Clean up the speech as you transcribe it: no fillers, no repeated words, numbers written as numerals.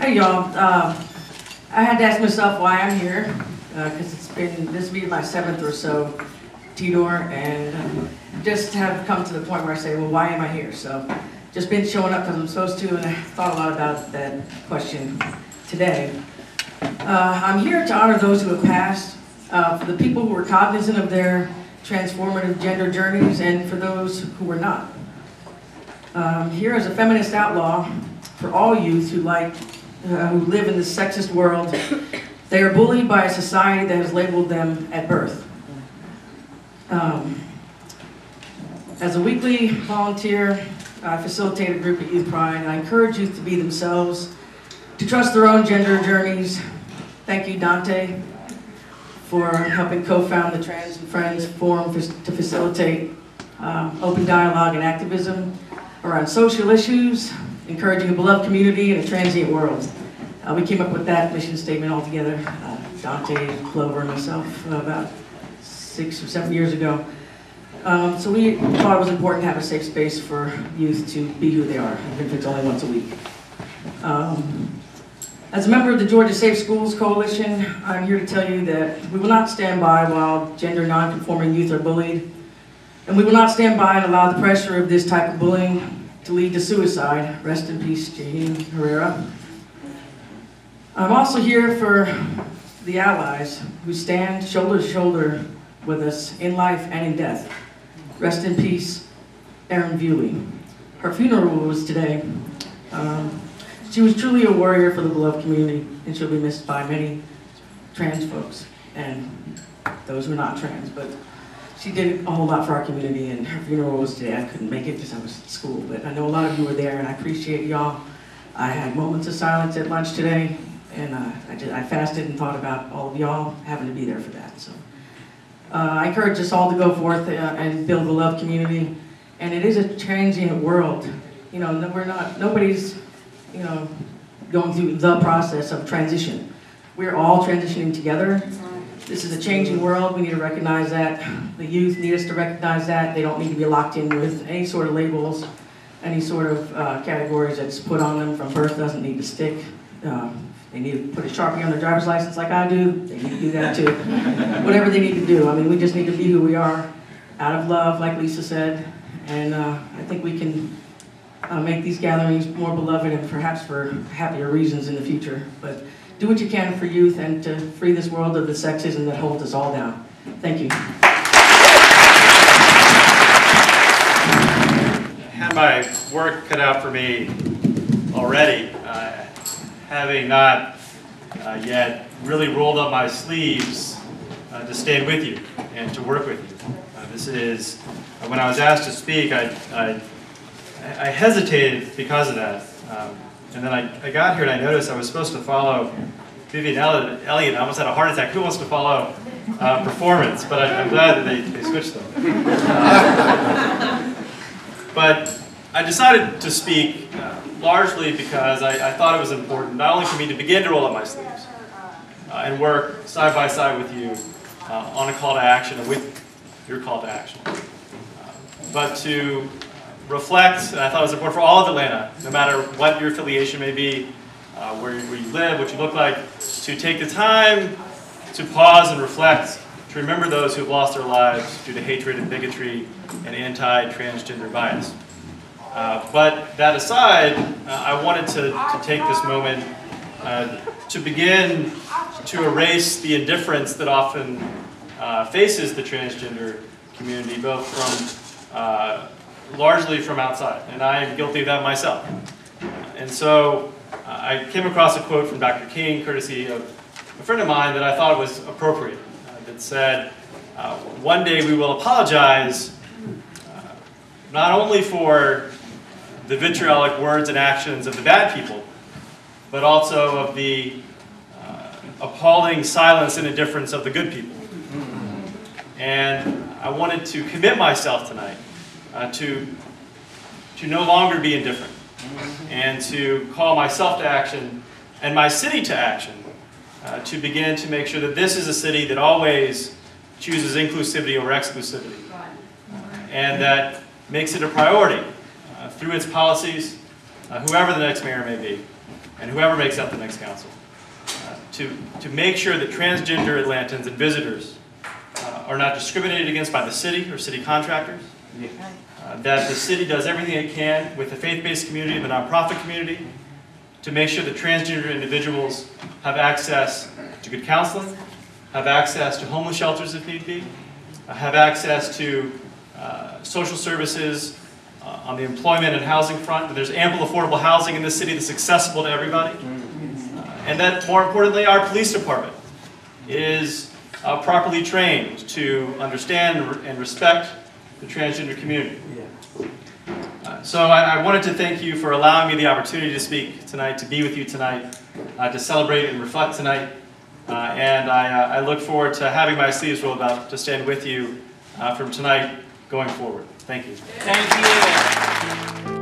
Hey y'all, I had to ask myself why I'm here, because this will be my 7th or so TDOR, and just have come to the point where I say, well, why am I here? So just been showing up because I'm supposed to, and I thought a lot about that question today. I'm here to honor those who have passed, for the people who were cognizant of their transformative gender journeys, and for those who were not. Here as a feminist outlaw for all youth who live in this sexist world. They are bullied by a society that has labeled them at birth. As a weekly volunteer, I facilitate a group at Youth Pride. I encourage youth to be themselves, to trust their own gender journeys. Thank you, Dante, for helping co-found the Trans and Friends Forum to facilitate open dialogue and activism around social issues, encouraging a beloved community in a transient world. We came up with that mission statement all together, Dante, Clover, and myself, about 6 or 7 years ago. So we thought it was important to have a safe space for youth to be who they are, even if it's only once a week. As a member of the Georgia Safe Schools Coalition, I'm here to tell you that we will not stand by while gender non-conforming youth are bullied, and we will not stand by and allow the pressure of this type of bullying to lead to suicide. Rest in peace, Jane Herrera. I'm also here for the allies who stand shoulder to shoulder with us in life and in death. Rest in peace, Erin Bewley. Her funeral was today. She was truly a warrior for the beloved community, and she'll be missed by many trans folks and those who are not trans, but she did a whole lot for our community, and her funeral was today. I couldn't make it because I was at school, but I know a lot of you were there, and I appreciate y'all. I had moments of silence at lunch today, and I fasted and thought about all of y'all having to be there for that. So I encourage us all to go forth and build a love community. And it is a transient world. You know, nobody's, you know, going through the process of transition. We're all transitioning together. This is a changing world. We need to recognize that. The youth need us to recognize that. They don't need to be locked in with any sort of labels, any sort of categories that's put on them from birth doesn't need to stick. They need to put a Sharpie on their driver's license like I do. They need to do that too. Whatever they need to do. I mean, we just need to be who we are, out of love, like Lisa said. And I think we can make these gatherings more beloved and perhaps for happier reasons in the future. But do what you can for youth and to free this world of the sexism that holds us all down. Thank you. I had my work cut out for me already, having not yet really rolled up my sleeves to stand with you and to work with you. This is, when I was asked to speak, I hesitated because of that. And then I got here and I noticed I was supposed to follow Vivian Elliott. I almost had a heart attack. Who wants to follow performance? But I'm glad that they switched them. But I decided to speak largely because I thought it was important, not only for me to begin to roll up my sleeves and work side by side with you on a call to action and with your call to action, but to reflect, and I thought it was important for all of Atlanta, no matter what your affiliation may be, where you live, what you look like, to take the time to pause and reflect, to remember those who have lost their lives due to hatred and bigotry and anti-transgender bias. But that aside, I wanted to take this moment to begin to erase the indifference that often faces the transgender community, both from largely from outside, and I am guilty of that myself. And so I came across a quote from Dr. King, courtesy of a friend of mine, that I thought was appropriate, that said, one day we will apologize not only for the vitriolic words and actions of the bad people, but also of the appalling silence and indifference of the good people. And I wanted to commit myself tonight to no longer be indifferent, and to call myself to action and my city to action to begin to make sure that this is a city that always chooses inclusivity over exclusivity, and that makes it a priority through its policies, whoever the next mayor may be, and whoever makes up the next council, to make sure that transgender Atlantans and visitors are not discriminated against by the city or city contractors, that the city does everything it can with the faith-based community and the nonprofit community to make sure that transgender individuals have access to good counseling, have access to homeless shelters if need be, have access to social services on the employment and housing front, that there's ample affordable housing in this city that's accessible to everybody, and that, more importantly, our police department is properly trained to understand and respect the transgender community. So I wanted to thank you for allowing me the opportunity to speak tonight, to be with you tonight, to celebrate and reflect tonight. And I look forward to having my sleeves rolled up to stand with you from tonight going forward. Thank you. Thank you.